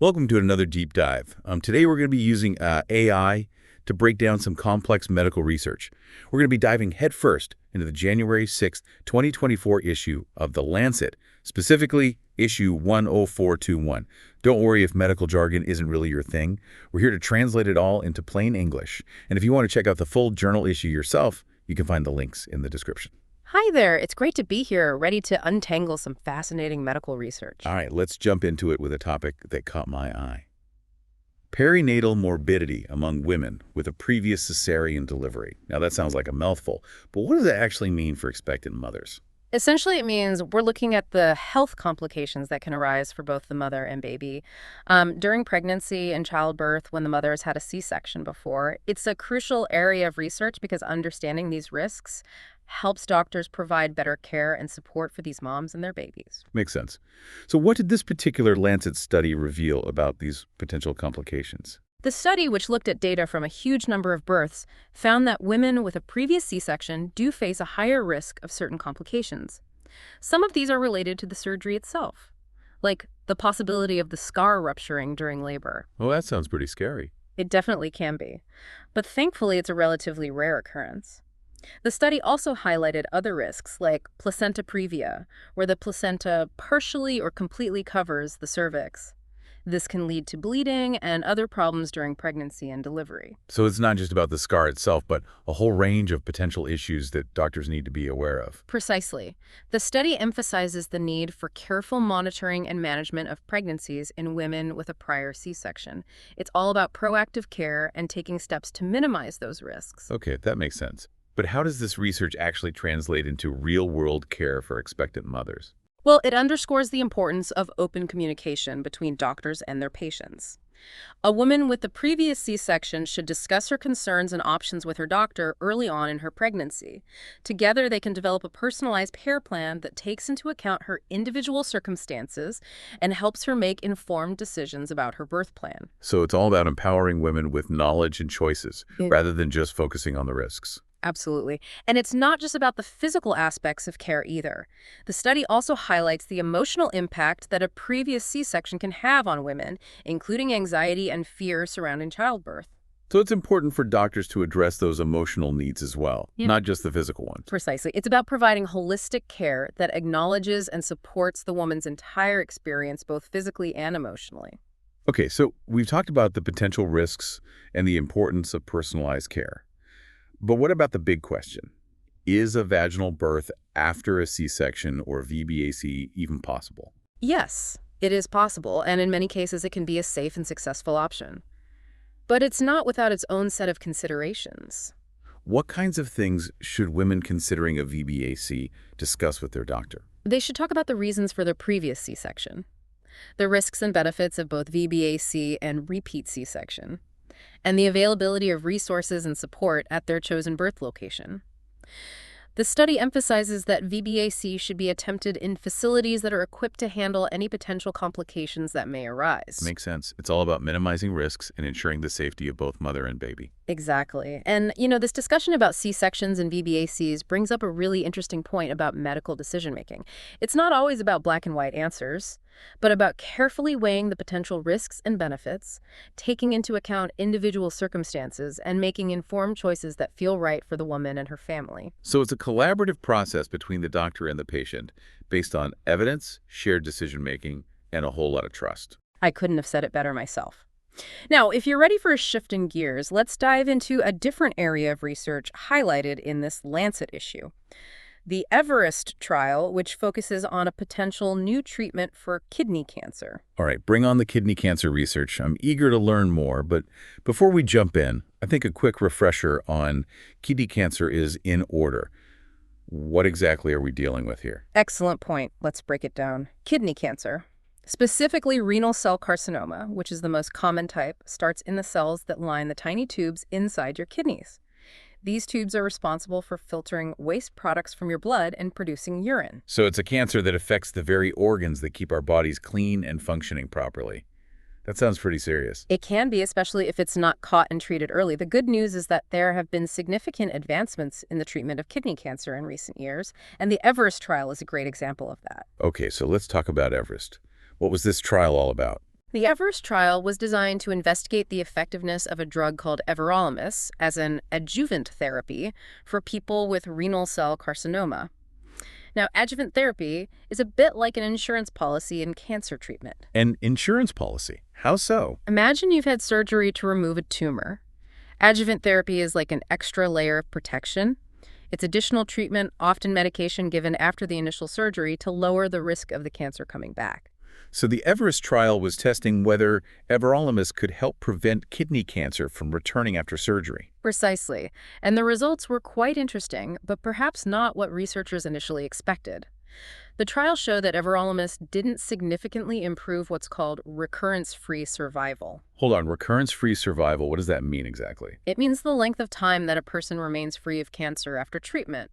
Welcome to another deep dive. Today we're going to be using AI to break down some complex medical research. We're going to be diving headfirst into the January 6, 2024 issue of The Lancet, specifically issue 10421. Don't worry if medical jargon isn't really your thing. We're here to translate it all into plain English. And if you want to check out the full journal issue yourself, you can find the links in the description. Hi there, it's great to be here, ready to untangle some fascinating medical research. All right, let's jump into it with a topic that caught my eye. Perinatal morbidity among women with a previous cesarean delivery. Now that sounds like a mouthful, but what does that actually mean for expectant mothers? Essentially, it means we're looking at the health complications that can arise for both the mother and baby. During pregnancy and childbirth, when the mother has had a C-section before, it's a crucial area of research because understanding these risks helps doctors provide better care and support for these moms and their babies. Makes sense. So what did this particular Lancet study reveal about these potential complications? The study, which looked at data from a huge number of births, found that women with a previous C-section do face a higher risk of certain complications. Some of these are related to the surgery itself, like the possibility of the scar rupturing during labor. Well, that sounds pretty scary. It definitely can be, but thankfully it's a relatively rare occurrence. The study also highlighted other risks, like placenta previa, where the placenta partially or completely covers the cervix. This can lead to bleeding and other problems during pregnancy and delivery. So it's not just about the scar itself, but a whole range of potential issues that doctors need to be aware of. Precisely. The study emphasizes the need for careful monitoring and management of pregnancies in women with a prior C-section. It's all about proactive care and taking steps to minimize those risks. Okay, that makes sense. But how does this research actually translate into real-world care for expectant mothers? Well, it underscores the importance of open communication between doctors and their patients. A woman with a previous C-section should discuss her concerns and options with her doctor early on in her pregnancy. Together, they can develop a personalized care plan that takes into account her individual circumstances and helps her make informed decisions about her birth plan. So it's all about empowering women with knowledge and choices, rather than just focusing on the risks. Absolutely. And it's not just about the physical aspects of care either. The study also highlights the emotional impact that a previous C-section can have on women, including anxiety and fear surrounding childbirth. So it's important for doctors to address those emotional needs as well, not just the physical ones. Precisely. It's about providing holistic care that acknowledges and supports the woman's entire experience, both physically and emotionally. Okay, so we've talked about the potential risks and the importance of personalized care. But what about the big question? Is a vaginal birth after a C-section or VBAC even possible? Yes, it is possible, and in many cases it can be a safe and successful option. But it's not without its own set of considerations. What kinds of things should women considering a VBAC discuss with their doctor? They should talk about the reasons for their previous C-section, the risks and benefits of both VBAC and repeat C-section, and the availability of resources and support at their chosen birth location. The study emphasizes that VBAC should be attempted in facilities that are equipped to handle any potential complications that may arise. Makes sense. It's all about minimizing risks and ensuring the safety of both mother and baby. Exactly. And, this discussion about C-sections and VBACs brings up a really interesting point about medical decision-making. It's not always about black and white answers, but about carefully weighing the potential risks and benefits, taking into account individual circumstances, and making informed choices that feel right for the woman and her family. So it's a collaborative process between the doctor and the patient based on evidence, shared decision-making, and a whole lot of trust. I couldn't have said it better myself. Now, if you're ready for a shift in gears, let's dive into a different area of research highlighted in this Lancet issue. The Everest trial, which focuses on a potential new treatment for kidney cancer. All right, bring on the kidney cancer research. I'm eager to learn more, but before we jump in, I think a quick refresher on kidney cancer is in order. What exactly are we dealing with here? Excellent point. Let's break it down. Kidney cancer, specifically renal cell carcinoma, which is the most common type, starts in the cells that line the tiny tubes inside your kidneys. These tubes are responsible for filtering waste products from your blood and producing urine. So it's a cancer that affects the very organs that keep our bodies clean and functioning properly. That sounds pretty serious. It can be, especially if it's not caught and treated early. The good news is that there have been significant advancements in the treatment of kidney cancer in recent years, and the Everest trial is a great example of that. Okay, so let's talk about Everest. What was this trial all about? The Everest trial was designed to investigate the effectiveness of a drug called everolimus as an adjuvant therapy for people with renal cell carcinoma. Now, adjuvant therapy is a bit like an insurance policy in cancer treatment. An insurance policy. How so? Imagine you've had surgery to remove a tumor. Adjuvant therapy is like an extra layer of protection. It's additional treatment, often medication given after the initial surgery to lower the risk of the cancer coming back. So the Everest trial was testing whether everolimus could help prevent kidney cancer from returning after surgery. Precisely. And the results were quite interesting, but perhaps not what researchers initially expected. The trial showed that everolimus didn't significantly improve what's called recurrence-free survival. Hold on, recurrence-free survival, what does that mean exactly? It means the length of time that a person remains free of cancer after treatment.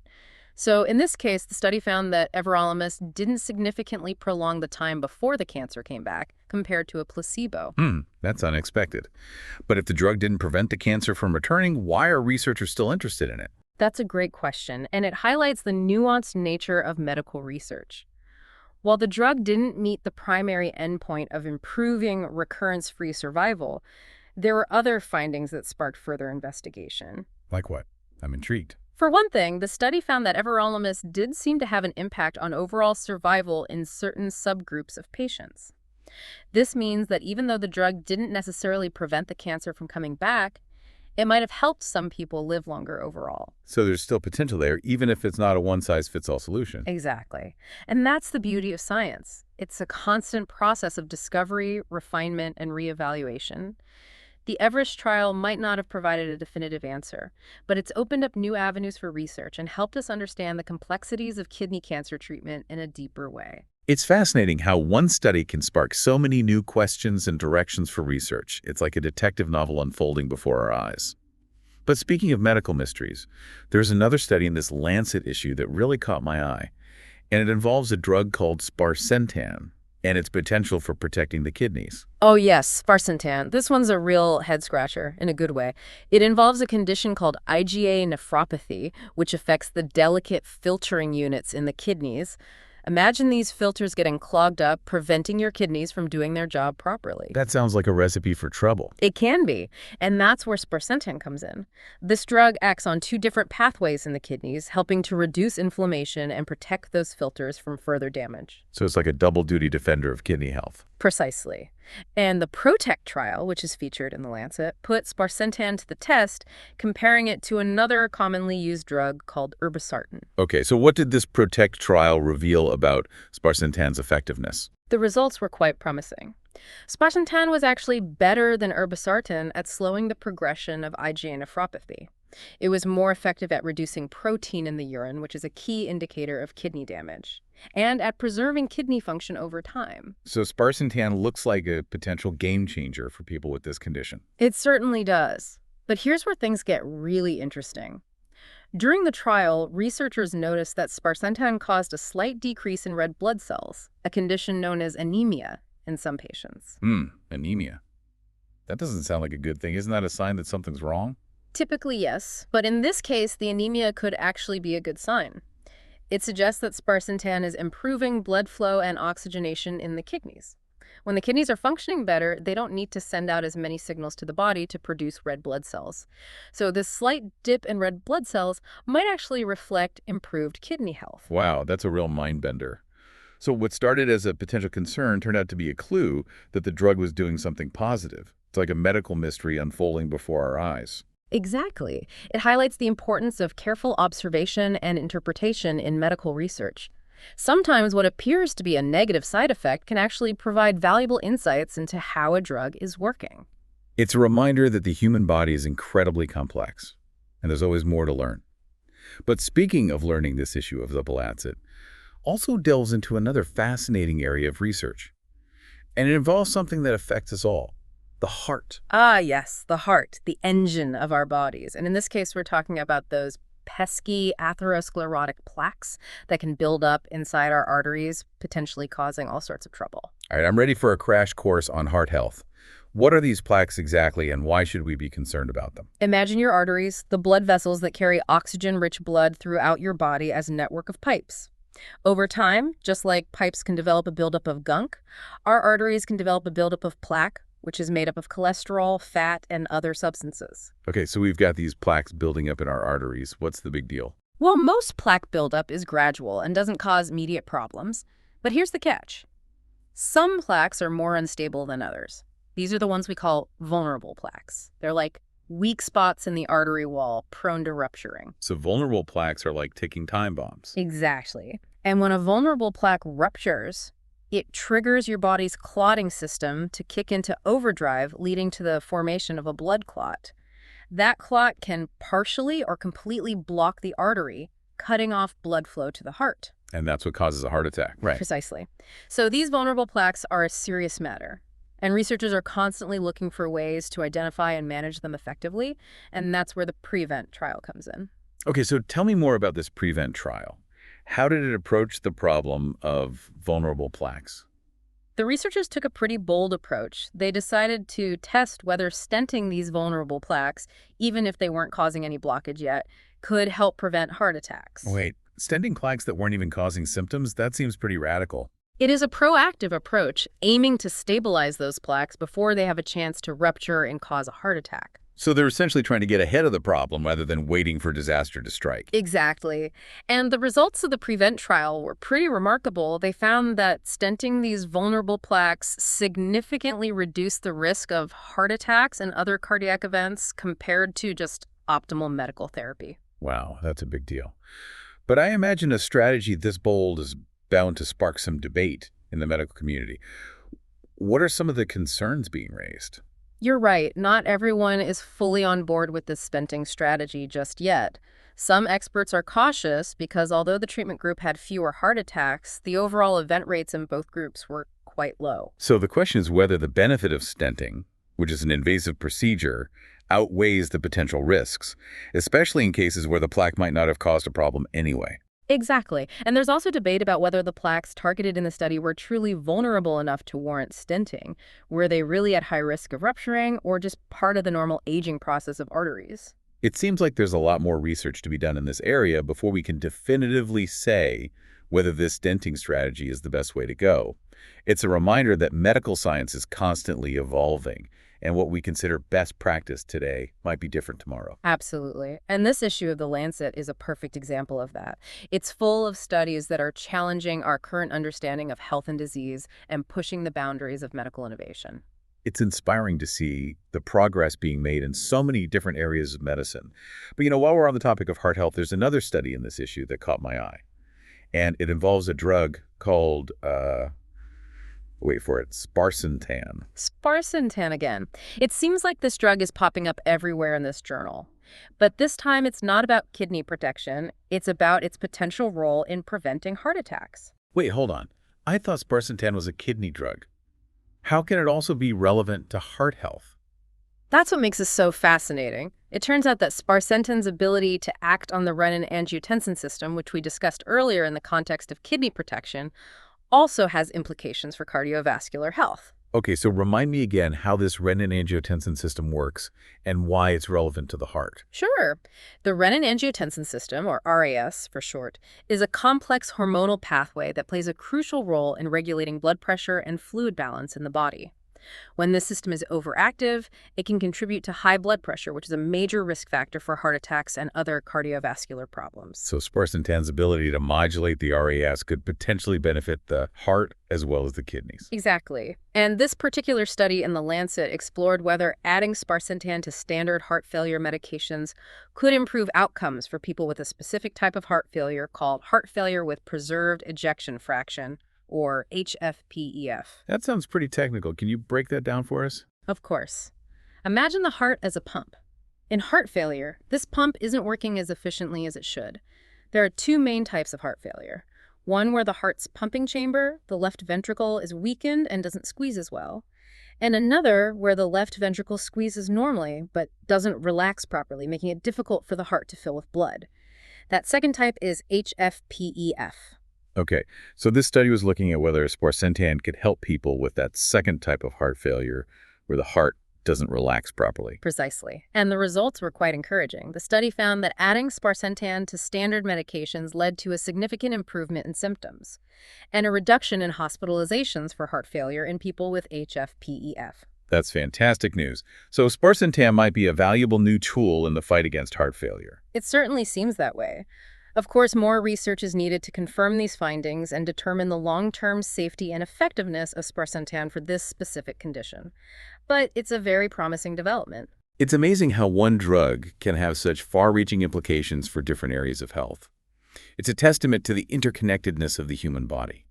So in this case, the study found that everolimus didn't significantly prolong the time before the cancer came back compared to a placebo. That's unexpected. But if the drug didn't prevent the cancer from returning, why are researchers still interested in it? That's a great question, and it highlights the nuanced nature of medical research. While the drug didn't meet the primary endpoint of improving recurrence-free survival, there were other findings that sparked further investigation. Like what? I'm intrigued. For one thing, the study found that everolimus did seem to have an impact on overall survival in certain subgroups of patients. This means that even though the drug didn't necessarily prevent the cancer from coming back, it might have helped some people live longer overall. So there's still potential there, even if it's not a one-size-fits-all solution. Exactly. And that's the beauty of science. It's a constant process of discovery, refinement, and reevaluation. The Everest trial might not have provided a definitive answer, but it's opened up new avenues for research and helped us understand the complexities of kidney cancer treatment in a deeper way. It's fascinating how one study can spark so many new questions and directions for research. It's like a detective novel unfolding before our eyes. But speaking of medical mysteries, there's another study in this Lancet issue that really caught my eye, and it involves a drug called sparsentan and its potential for protecting the kidneys. Oh yes, sparsentan. This one's a real head-scratcher, in a good way. It involves a condition called IgA nephropathy, which affects the delicate filtering units in the kidneys. Imagine these filters getting clogged up, preventing your kidneys from doing their job properly. That sounds like a recipe for trouble. It can be, and that's where sparsentan comes in. This drug acts on two different pathways in the kidneys, helping to reduce inflammation and protect those filters from further damage. So it's like a double-duty defender of kidney health. Precisely. And the PROTECT trial, which is featured in the Lancet, put sparsentan to the test, comparing it to another commonly used drug called irbesartan. Okay, so what did this PROTECT trial reveal about sparsentan's effectiveness? The results were quite promising. Sparsentan was actually better than irbesartan at slowing the progression of IgA nephropathy. It was more effective at reducing protein in the urine, which is a key indicator of kidney damage, and at preserving kidney function over time. So sparsentan looks like a potential game changer for people with this condition. It certainly does. But here's where things get really interesting. During the trial, researchers noticed that sparsentan caused a slight decrease in red blood cells, a condition known as anemia in some patients. Anemia. That doesn't sound like a good thing. Isn't that a sign that something's wrong? Typically, yes, but in this case, the anemia could actually be a good sign. It suggests that sparsentan is improving blood flow and oxygenation in the kidneys. When the kidneys are functioning better, they don't need to send out as many signals to the body to produce red blood cells. So this slight dip in red blood cells might actually reflect improved kidney health. Wow, that's a real mind bender. So what started as a potential concern turned out to be a clue that the drug was doing something positive. It's like a medical mystery unfolding before our eyes. Exactly. It highlights the importance of careful observation and interpretation in medical research. Sometimes what appears to be a negative side effect can actually provide valuable insights into how a drug is working. It's a reminder that the human body is incredibly complex, and there's always more to learn. But speaking of learning, this issue of the Lancet also delves into another fascinating area of research. And it involves something that affects us all. The heart. Ah, yes, the heart, the engine of our bodies. And in this case, we're talking about those pesky atherosclerotic plaques that can build up inside our arteries, potentially causing all sorts of trouble. All right, I'm ready for a crash course on heart health. What are these plaques exactly, and why should we be concerned about them? Imagine your arteries, the blood vessels that carry oxygen-rich blood throughout your body as a network of pipes. Over time, just like pipes can develop a buildup of gunk, our arteries can develop a buildup of plaque, which is made up of cholesterol, fat, and other substances. Okay, so we've got these plaques building up in our arteries. What's the big deal? Well, most plaque buildup is gradual and doesn't cause immediate problems. But here's the catch. Some plaques are more unstable than others. These are the ones we call vulnerable plaques. They're like weak spots in the artery wall, prone to rupturing. So vulnerable plaques are like ticking time bombs. Exactly. And when a vulnerable plaque ruptures, it triggers your body's clotting system to kick into overdrive, leading to the formation of a blood clot. That clot can partially or completely block the artery, cutting off blood flow to the heart. And that's what causes a heart attack. Right. Precisely. So these vulnerable plaques are a serious matter. And researchers are constantly looking for ways to identify and manage them effectively. And that's where the PREVENT trial comes in. Okay, so tell me more about this PREVENT trial. How did it approach the problem of vulnerable plaques? The researchers took a pretty bold approach. They decided to test whether stenting these vulnerable plaques, even if they weren't causing any blockage yet, could help prevent heart attacks. Wait, stenting plaques that weren't even causing symptoms? That seems pretty radical. It is a proactive approach, aiming to stabilize those plaques before they have a chance to rupture and cause a heart attack. So they're essentially trying to get ahead of the problem rather than waiting for disaster to strike. Exactly. And the results of the PREVENT trial were pretty remarkable. They found that stenting these vulnerable plaques significantly reduced the risk of heart attacks and other cardiac events compared to just optimal medical therapy. Wow, that's a big deal. But I imagine a strategy this bold is bound to spark some debate in the medical community. What are some of the concerns being raised? You're right. Not everyone is fully on board with this stenting strategy just yet. Some experts are cautious because although the treatment group had fewer heart attacks, the overall event rates in both groups were quite low. So the question is whether the benefit of stenting, which is an invasive procedure, outweighs the potential risks, especially in cases where the plaque might not have caused a problem anyway. Exactly. And there's also debate about whether the plaques targeted in the study were truly vulnerable enough to warrant stenting. Were they really at high risk of rupturing or just part of the normal aging process of arteries? It seems like there's a lot more research to be done in this area before we can definitively say whether this stenting strategy is the best way to go. It's a reminder that medical science is constantly evolving, and what we consider best practice today might be different tomorrow. Absolutely. And this issue of the Lancet is a perfect example of that. It's full of studies that are challenging our current understanding of health and disease and pushing the boundaries of medical innovation. It's inspiring to see the progress being made in so many different areas of medicine. But while we're on the topic of heart health, there's another study in this issue that caught my eye. And it involves a drug called, wait for it, sparsentan. Sparsentan again. It seems like this drug is popping up everywhere in this journal. But this time it's not about kidney protection. It's about its potential role in preventing heart attacks. Wait, hold on. I thought sparsentan was a kidney drug. How can it also be relevant to heart health? That's what makes this so fascinating. It turns out that sparsentan's ability to act on the renin-angiotensin system, which we discussed earlier in the context of kidney protection, also has implications for cardiovascular health. Okay, so remind me again how this renin-angiotensin system works and why it's relevant to the heart. Sure. The renin-angiotensin system, or RAS for short, is a complex hormonal pathway that plays a crucial role in regulating blood pressure and fluid balance in the body. When this system is overactive, it can contribute to high blood pressure, which is a major risk factor for heart attacks and other cardiovascular problems. So sparsentan's ability to modulate the RAS could potentially benefit the heart as well as the kidneys. Exactly. And this particular study in the Lancet explored whether adding sparsentan to standard heart failure medications could improve outcomes for people with a specific type of heart failure called heart failure with preserved ejection fraction, or HFpEF. That sounds pretty technical. Can you break that down for us? Of course. Imagine the heart as a pump. In heart failure, this pump isn't working as efficiently as it should. There are two main types of heart failure. One where the heart's pumping chamber, the left ventricle, is weakened and doesn't squeeze as well. And another where the left ventricle squeezes normally but doesn't relax properly, making it difficult for the heart to fill with blood. That second type is HFpEF. Okay, so this study was looking at whether sparsentan could help people with that second type of heart failure where the heart doesn't relax properly. Precisely. And the results were quite encouraging. The study found that adding sparsentan to standard medications led to a significant improvement in symptoms and a reduction in hospitalizations for heart failure in people with HFpEF. That's fantastic news. So sparsentan might be a valuable new tool in the fight against heart failure. It certainly seems that way. Of course, more research is needed to confirm these findings and determine the long-term safety and effectiveness of sparsentan for this specific condition. But it's a very promising development. It's amazing how one drug can have such far-reaching implications for different areas of health. It's a testament to the interconnectedness of the human body.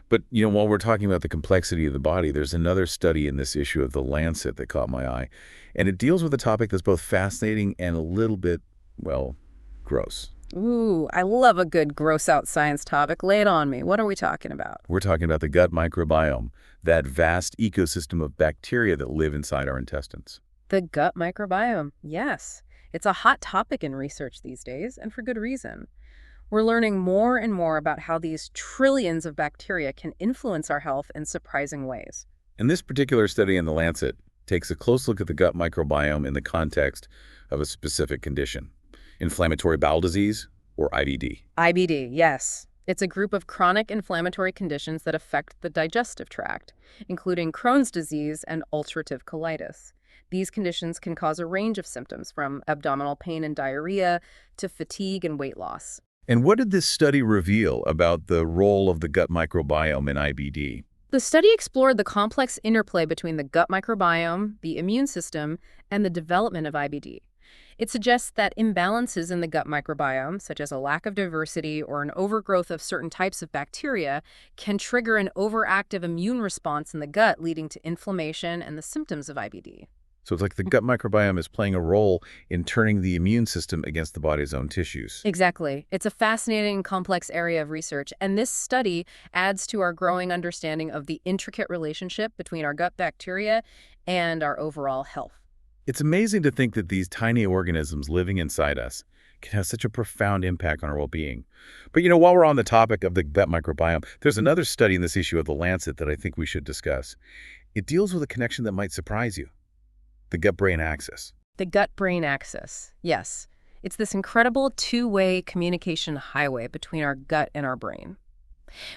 But, while we're talking about the complexity of the body, there's another study in this issue of the Lancet that caught my eye, and it deals with a topic that's both fascinating and a little bit, well, gross. Ooh, I love a good gross-out science topic. Lay it on me. What are we talking about? We're talking about the gut microbiome, that vast ecosystem of bacteria that live inside our intestines. The gut microbiome, yes. It's a hot topic in research these days, and for good reason. We're learning more and more about how these trillions of bacteria can influence our health in surprising ways. And this particular study in the Lancet takes a close look at the gut microbiome in the context of a specific condition. Inflammatory bowel disease, or IBD. IBD, yes. It's a group of chronic inflammatory conditions that affect the digestive tract, including Crohn's disease and ulcerative colitis. These conditions can cause a range of symptoms, from abdominal pain and diarrhea to fatigue and weight loss. And what did this study reveal about the role of the gut microbiome in IBD? The study explored the complex interplay between the gut microbiome, the immune system, and the development of IBD. It suggests that imbalances in the gut microbiome, such as a lack of diversity or an overgrowth of certain types of bacteria, can trigger an overactive immune response in the gut, leading to inflammation and the symptoms of IBD. So it's like the gut microbiome is playing a role in turning the immune system against the body's own tissues. Exactly. It's a fascinating and complex area of research, and this study adds to our growing understanding of the intricate relationship between our gut bacteria and our overall health. It's amazing to think that these tiny organisms living inside us can have such a profound impact on our well-being. But while we're on the topic of the gut microbiome, there's another study in this issue of the Lancet that I think we should discuss. It deals with a connection that might surprise you. The gut-brain axis. The gut-brain axis, yes. It's this incredible two-way communication highway between our gut and our brain.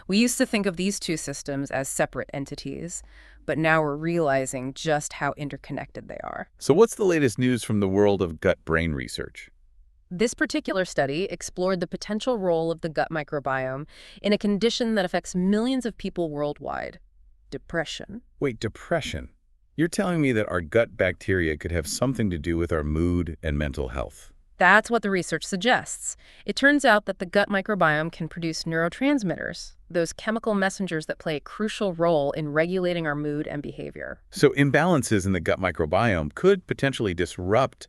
We used to think of these two systems as separate entities, but now we're realizing just how interconnected they are. So what's the latest news from the world of gut-brain research? This particular study explored the potential role of the gut microbiome in a condition that affects millions of people worldwide: depression. Wait, depression? You're telling me that our gut bacteria could have something to do with our mood and mental health? That's what the research suggests. It turns out that the gut microbiome can produce neurotransmitters, those chemical messengers that play a crucial role in regulating our mood and behavior. So imbalances in the gut microbiome could potentially disrupt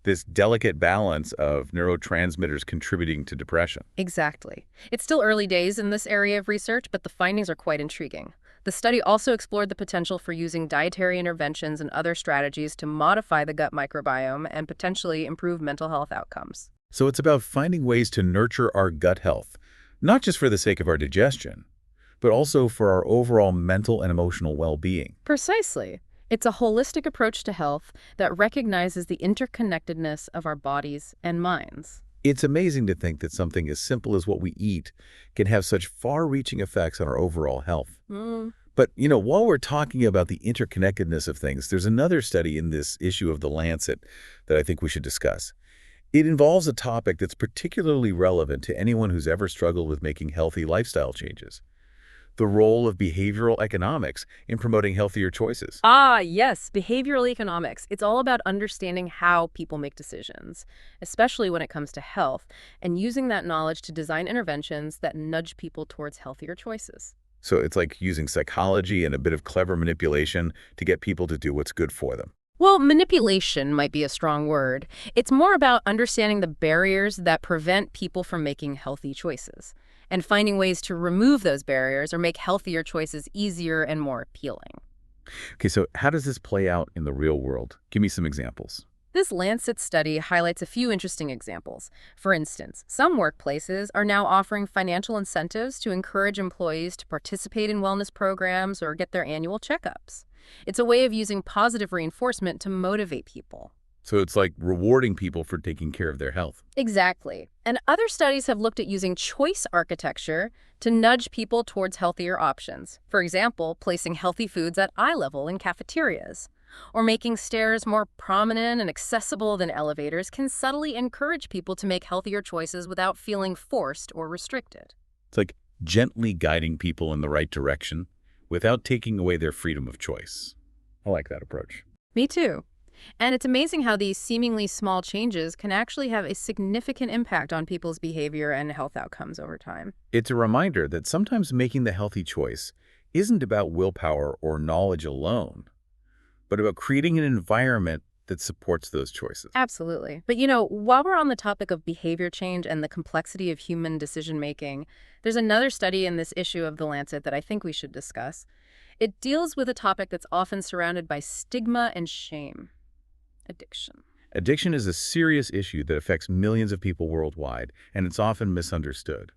this delicate balance of neurotransmitters contributing to depression. Exactly. It's still early days in this area of research, but the findings are quite intriguing. The study also explored the potential for using dietary interventions and other strategies to modify the gut microbiome and potentially improve mental health outcomes. So it's about finding ways to nurture our gut health, not just for the sake of our digestion, but also for our overall mental and emotional well-being. Precisely. It's a holistic approach to health that recognizes the interconnectedness of our bodies and minds. It's amazing to think that something as simple as what we eat can have such far-reaching effects on our overall health. But, while we're talking about the interconnectedness of things, there's another study in this issue of the Lancet that I think we should discuss. It involves a topic that's particularly relevant to anyone who's ever struggled with making healthy lifestyle changes: the role of behavioral economics in promoting healthier choices. Ah, yes, behavioral economics. It's all about understanding how people make decisions, especially when it comes to health, and using that knowledge to design interventions that nudge people towards healthier choices. So it's like using psychology and a bit of clever manipulation to get people to do what's good for them. Well, manipulation might be a strong word. It's more about understanding the barriers that prevent people from making healthy choices and finding ways to remove those barriers or make healthier choices easier and more appealing. Okay, so how does this play out in the real world? Give me some examples. This Lancet study highlights a few interesting examples. For instance, some workplaces are now offering financial incentives to encourage employees to participate in wellness programs or get their annual checkups. It's a way of using positive reinforcement to motivate people. So it's like rewarding people for taking care of their health. Exactly. And other studies have looked at using choice architecture to nudge people towards healthier options. For example, placing healthy foods at eye level in cafeterias. Or making stairs more prominent and accessible than elevators can subtly encourage people to make healthier choices without feeling forced or restricted. It's like gently guiding people in the right direction without taking away their freedom of choice. I like that approach. Me too. And it's amazing how these seemingly small changes can actually have a significant impact on people's behavior and health outcomes over time. It's a reminder that sometimes making the healthy choice isn't about willpower or knowledge alone, but about creating an environment that supports those choices. Absolutely. But while we're on the topic of behavior change and the complexity of human decision-making, there's another study in this issue of The Lancet that I think we should discuss. It deals with a topic that's often surrounded by stigma and shame: addiction. Addiction is a serious issue that affects millions of people worldwide, and it's often misunderstood.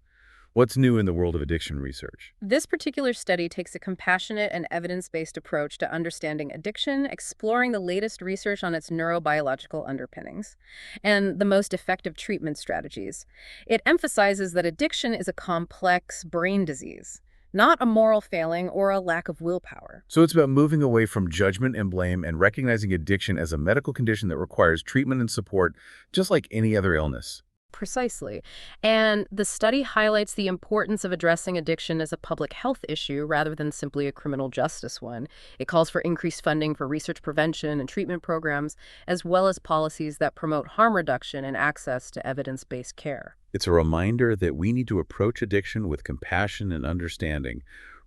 What's new in the world of addiction research? This particular study takes a compassionate and evidence-based approach to understanding addiction, exploring the latest research on its neurobiological underpinnings and the most effective treatment strategies. It emphasizes that addiction is a complex brain disease, not a moral failing or a lack of willpower. So it's about moving away from judgment and blame and recognizing addiction as a medical condition that requires treatment and support, just like any other illness. Precisely. And the study highlights the importance of addressing addiction as a public health issue rather than simply a criminal justice one. It calls for increased funding for research prevention and treatment programs, as well as policies that promote harm reduction and access to evidence-based care. It's a reminder that we need to approach addiction with compassion and understanding,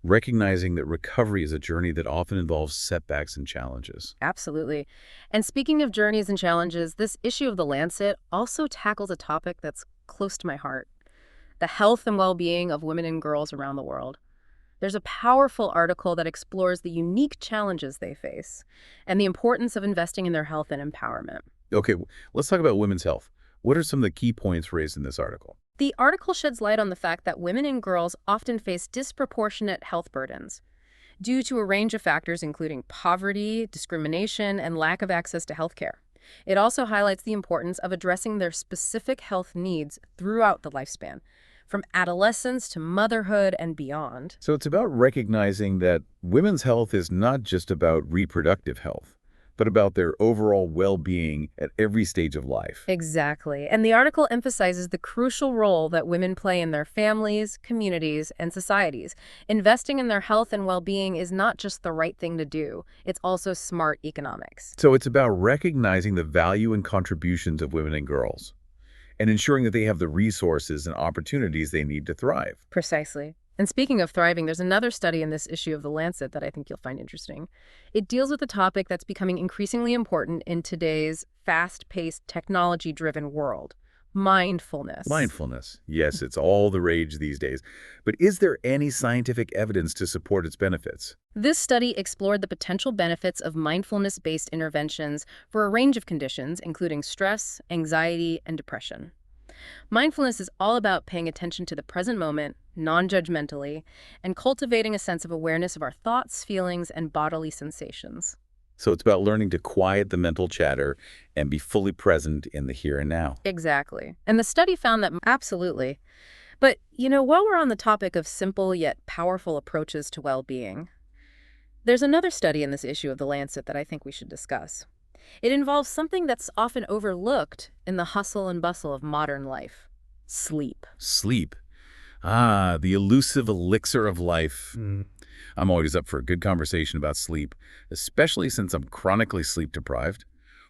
recognizing that recovery is a journey that often involves setbacks and challenges. Absolutely. And speaking of journeys and challenges, this issue of The Lancet also tackles a topic that's close to my heart: the health and well-being of women and girls around the world. There's a powerful article that explores the unique challenges they face and the importance of investing in their health and empowerment. Okay, let's talk about women's health. What are some of the key points raised in this article? The article sheds light on the fact that women and girls often face disproportionate health burdens due to a range of factors including poverty, discrimination, and lack of access to health care. It also highlights the importance of addressing their specific health needs throughout the lifespan, from adolescence to motherhood and beyond. So it's about recognizing that women's health is not just about reproductive health, but about their overall well-being at every stage of life. Exactly. And the article emphasizes the crucial role that women play in their families, communities, and societies. Investing in their health and well-being is not just the right thing to do, it's also smart economics. So it's about recognizing the value and contributions of women and girls, and ensuring that they have the resources and opportunities they need to thrive. Precisely. And speaking of thriving, there's another study in this issue of The Lancet that I think you'll find interesting. It deals with a topic that's becoming increasingly important in today's fast-paced, technology-driven world: mindfulness. Mindfulness. Yes, it's all the rage these days. But is there any scientific evidence to support its benefits? This study explored the potential benefits of mindfulness-based interventions for a range of conditions, including stress, anxiety, and depression. Mindfulness is all about paying attention to the present moment, non-judgmentally, and cultivating a sense of awareness of our thoughts, feelings, and bodily sensations. So it's about learning to quiet the mental chatter and be fully present in the here and now. Exactly. And the study found that absolutely. But, while we're on the topic of simple yet powerful approaches to well-being, there's another study in this issue of The Lancet that I think we should discuss. It involves something that's often overlooked in the hustle and bustle of modern life: sleep. Sleep. Ah, the elusive elixir of life. I'm always up for a good conversation about sleep, especially since I'm chronically sleep deprived.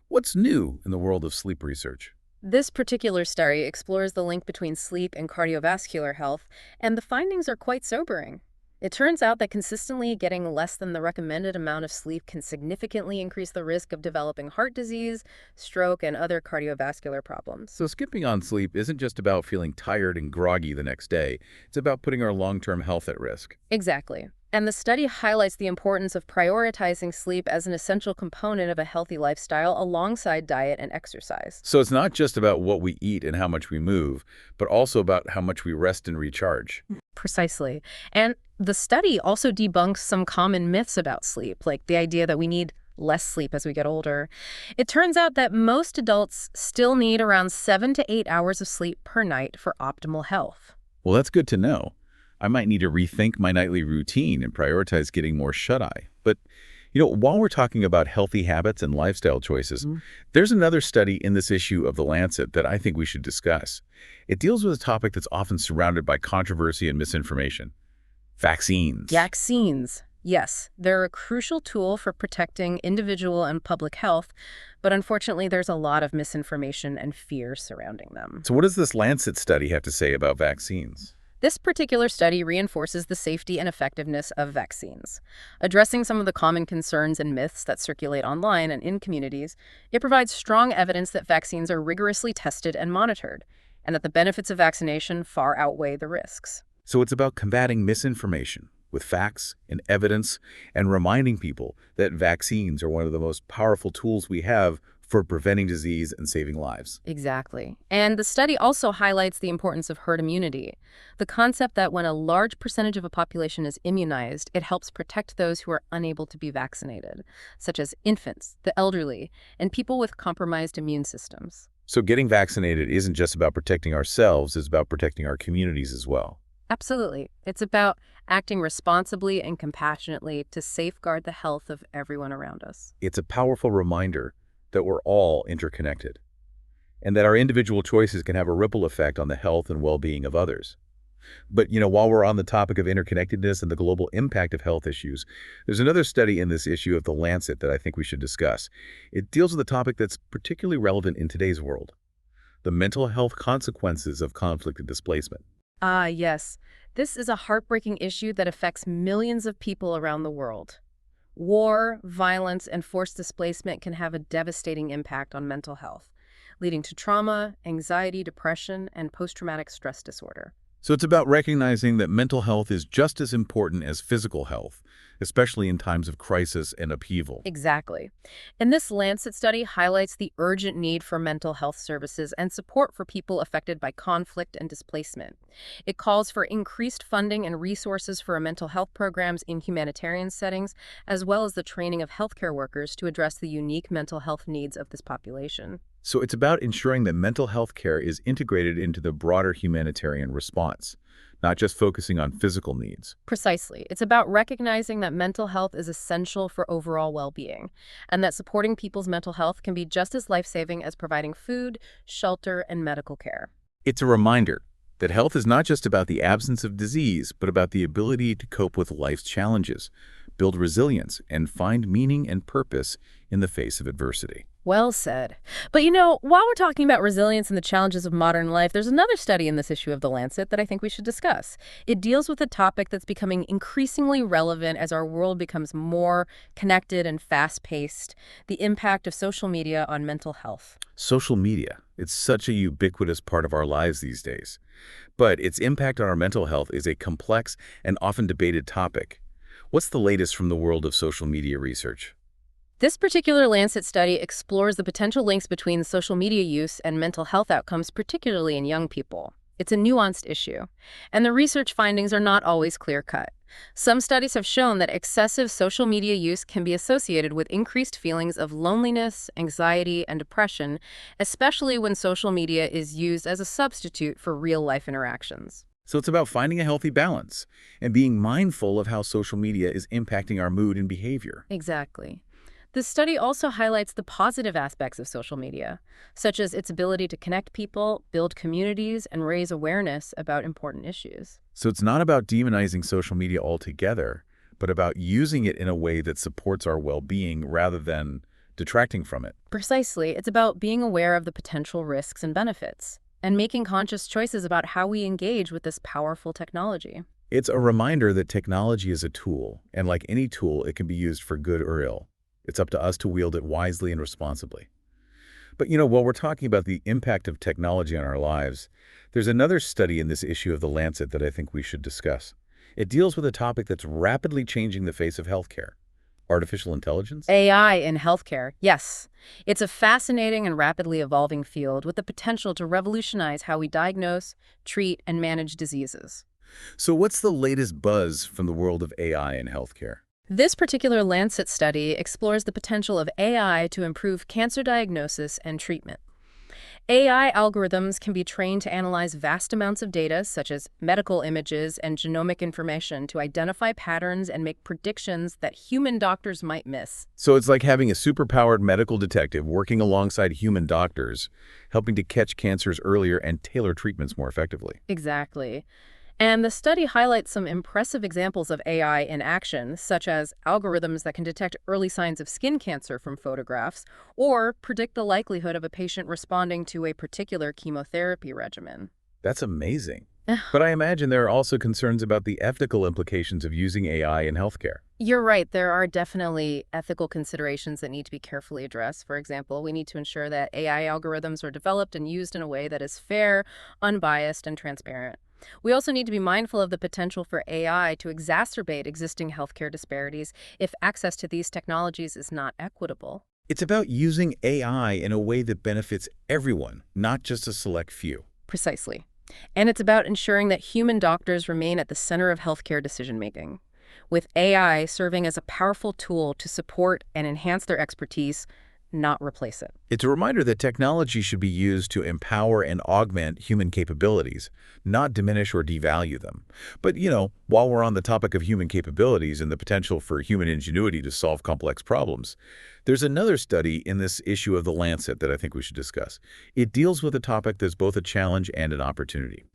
What's new in the world of sleep research? This particular study explores the link between sleep and cardiovascular health, and the findings are quite sobering. It turns out that consistently getting less than the recommended amount of sleep can significantly increase the risk of developing heart disease, stroke, and other cardiovascular problems. So skipping on sleep isn't just about feeling tired and groggy the next day. It's about putting our long-term health at risk. Exactly. And the study highlights the importance of prioritizing sleep as an essential component of a healthy lifestyle alongside diet and exercise. So it's not just about what we eat and how much we move, but also about how much we rest and recharge. Precisely. And the study also debunks some common myths about sleep, like the idea that we need less sleep as we get older. It turns out that most adults still need around 7 to 8 hours of sleep per night for optimal health. Well, that's good to know. I might need to rethink my nightly routine and prioritize getting more shut-eye. But, while we're talking about healthy habits and lifestyle choices, there's another study in this issue of The Lancet that I think we should discuss. It deals with a topic that's often surrounded by controversy and misinformation: vaccines. Vaccines. Yes, they're a crucial tool for protecting individual and public health, but unfortunately there's a lot of misinformation and fear surrounding them. So what does this Lancet study have to say about vaccines? This particular study reinforces the safety and effectiveness of vaccines. Addressing some of the common concerns and myths that circulate online and in communities, it provides strong evidence that vaccines are rigorously tested and monitored, and that the benefits of vaccination far outweigh the risks. So it's about combating misinformation with facts and evidence and reminding people that vaccines are one of the most powerful tools we have for preventing disease and saving lives. Exactly. And the study also highlights the importance of herd immunity, the concept that when a large percentage of a population is immunized, it helps protect those who are unable to be vaccinated, such as infants, the elderly, and people with compromised immune systems. So getting vaccinated isn't just about protecting ourselves, it's about protecting our communities as well. Absolutely. It's about acting responsibly and compassionately to safeguard the health of everyone around us. It's a powerful reminder that we're all interconnected, and that our individual choices can have a ripple effect on the health and well-being of others. But, while we're on the topic of interconnectedness and the global impact of health issues, there's another study in this issue of The Lancet that I think we should discuss. It deals with a topic that's particularly relevant in today's world: the mental health consequences of conflict and displacement. Ah, yes. This is a heartbreaking issue that affects millions of people around the world. War, violence, and forced displacement can have a devastating impact on mental health, leading to trauma, anxiety, depression, and post-traumatic stress disorder. So it's about recognizing that mental health is just as important as physical health, especially in times of crisis and upheaval. Exactly. And this Lancet study highlights the urgent need for mental health services and support for people affected by conflict and displacement. It calls for increased funding and resources for mental health programs in humanitarian settings, as well as the training of healthcare workers to address the unique mental health needs of this population. So it's about ensuring that mental health care is integrated into the broader humanitarian response, not just focusing on physical needs. Precisely. It's about recognizing that mental health is essential for overall well-being, and that supporting people's mental health can be just as life-saving as providing food, shelter, and medical care. It's a reminder that health is not just about the absence of disease, but about the ability to cope with life's challenges, build resilience, and find meaning and purpose in the face of adversity. Well said. But while we're talking about resilience and the challenges of modern life, there's another study in this issue of The Lancet that I think we should discuss. It deals with a topic that's becoming increasingly relevant as our world becomes more connected and fast-paced: the impact of social media on mental health. Social media, it's such a ubiquitous part of our lives these days. But its impact on our mental health is a complex and often debated topic. What's the latest from the world of social media research? This particular Lancet study explores the potential links between social media use and mental health outcomes, particularly in young people. It's a nuanced issue, and the research findings are not always clear-cut. Some studies have shown that excessive social media use can be associated with increased feelings of loneliness, anxiety, and depression, especially when social media is used as a substitute for real-life interactions. So it's about finding a healthy balance and being mindful of how social media is impacting our mood and behavior. Exactly. The study also highlights the positive aspects of social media, such as its ability to connect people, build communities, and raise awareness about important issues. So it's not about demonizing social media altogether, but about using it in a way that supports our well-being rather than detracting from it. Precisely. It's about being aware of the potential risks and benefits, and making conscious choices about how we engage with this powerful technology. It's a reminder that technology is a tool, and like any tool, it can be used for good or ill. It's up to us to wield it wisely and responsibly. But while we're talking about the impact of technology on our lives, there's another study in this issue of The Lancet that I think we should discuss. It deals with a topic that's rapidly changing the face of healthcare: artificial intelligence. AI in healthcare, yes. It's a fascinating and rapidly evolving field with the potential to revolutionize how we diagnose, treat, and manage diseases. So what's the latest buzz from the world of AI in healthcare? This particular Lancet study explores the potential of AI to improve cancer diagnosis and treatment. AI algorithms can be trained to analyze vast amounts of data, such as medical images and genomic information, to identify patterns and make predictions that human doctors might miss. So it's like having a superpowered medical detective working alongside human doctors, helping to catch cancers earlier and tailor treatments more effectively. Exactly. And the study highlights some impressive examples of AI in action, such as algorithms that can detect early signs of skin cancer from photographs or predict the likelihood of a patient responding to a particular chemotherapy regimen. That's amazing. But I imagine there are also concerns about the ethical implications of using AI in healthcare. You're right, there are definitely ethical considerations that need to be carefully addressed. For example, we need to ensure that AI algorithms are developed and used in a way that is fair, unbiased, and transparent. We also need to be mindful of the potential for AI to exacerbate existing healthcare disparities if access to these technologies is not equitable. It's about using AI in a way that benefits everyone, not just a select few. Precisely. And it's about ensuring that human doctors remain at the center of healthcare decision-making, with AI serving as a powerful tool to support and enhance their expertise, not replace it. It's a reminder that technology should be used to empower and augment human capabilities, not diminish or devalue them. But, while we're on the topic of human capabilities and the potential for human ingenuity to solve complex problems, there's another study in this issue of The Lancet that I think we should discuss. It deals with a topic that's both a challenge and an opportunity: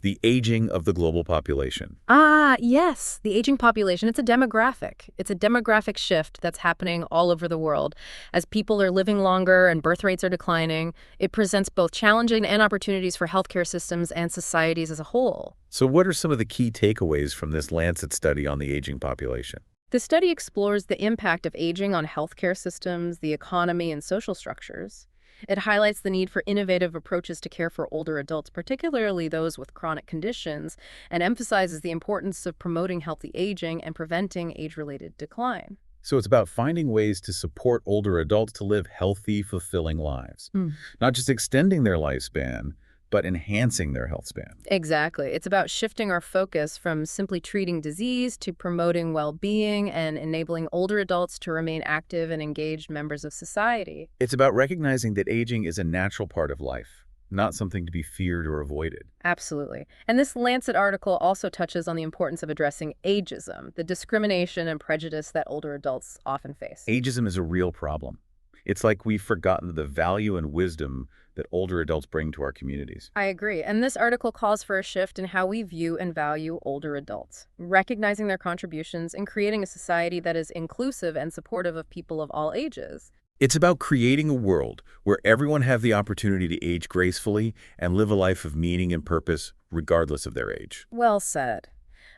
the aging of the global population. Ah, yes, the aging population. It's a demographic. It's a demographic shift that's happening all over the world. As people are living longer and birth rates are declining, it presents both challenging and opportunities for healthcare systems and societies as a whole. So what are some of the key takeaways from this Lancet study on the aging population? The study explores the impact of aging on healthcare systems, the economy, and social structures. It highlights the need for innovative approaches to care for older adults, particularly those with chronic conditions, and emphasizes the importance of promoting healthy aging and preventing age-related decline. So it's about finding ways to support older adults to live healthy, fulfilling lives. Not just extending their lifespan, but enhancing their health span. Exactly. It's about shifting our focus from simply treating disease to promoting well-being and enabling older adults to remain active and engaged members of society. It's about recognizing that aging is a natural part of life, not something to be feared or avoided. Absolutely. And this Lancet article also touches on the importance of addressing ageism, the discrimination and prejudice that older adults often face. Ageism is a real problem. It's like we've forgotten the value and wisdom that older adults bring to our communities. I agree. And this article calls for a shift in how we view and value older adults, recognizing their contributions and creating a society that is inclusive and supportive of people of all ages. It's about creating a world where everyone have the opportunity to age gracefully and live a life of meaning and purpose, regardless of their age. Well said.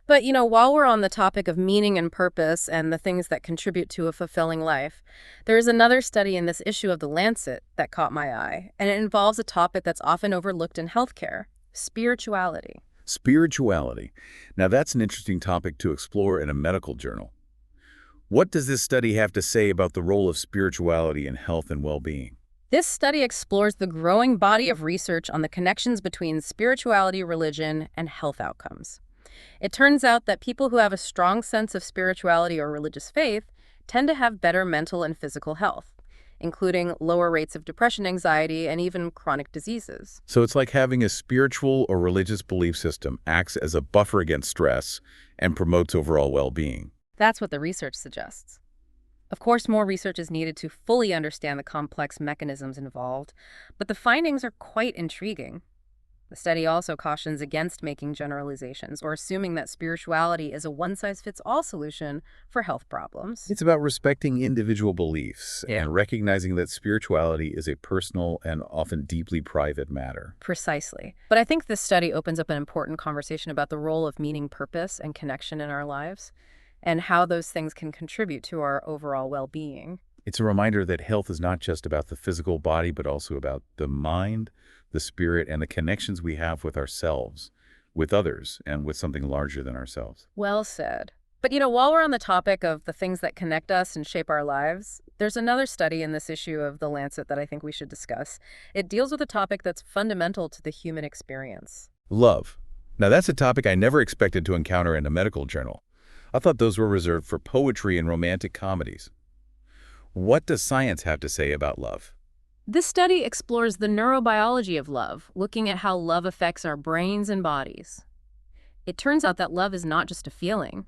But, while we're on the topic of meaning and purpose and the things that contribute to a fulfilling life, there is another study in this issue of The Lancet that caught my eye, and it involves a topic that's often overlooked in healthcare: spirituality. Spirituality. Now that's an interesting topic to explore in a medical journal. What does this study have to say about the role of spirituality in health and well-being? This study explores the growing body of research on the connections between spirituality, religion, and health outcomes. It turns out that people who have a strong sense of spirituality or religious faith tend to have better mental and physical health, including lower rates of depression, anxiety, and even chronic diseases. So it's like having a spiritual or religious belief system acts as a buffer against stress and promotes overall well-being. That's what the research suggests. Of course, more research is needed to fully understand the complex mechanisms involved, but the findings are quite intriguing. The study also cautions against making generalizations or assuming that spirituality is a one-size-fits-all solution for health problems. It's about respecting individual beliefs and recognizing that spirituality is a personal and often deeply private matter. Precisely. But I think this study opens up an important conversation about the role of meaning, purpose, and connection in our lives, and how those things can contribute to our overall well-being. It's a reminder that health is not just about the physical body, but also about the mind, the spirit, and the connections we have with ourselves, with others and with something larger than ourselves. Well said. But while we're on the topic of the things that connect us and shape our lives, there's another study in this issue of The Lancet that I think we should discuss. It deals with a topic that's fundamental to the human experience. Love. Now that's a topic I never expected to encounter in a medical journal. I thought those were reserved for poetry and romantic comedies. What does science have to say about love? This study explores the neurobiology of love, looking at how love affects our brains and bodies. It turns out that love is not just a feeling.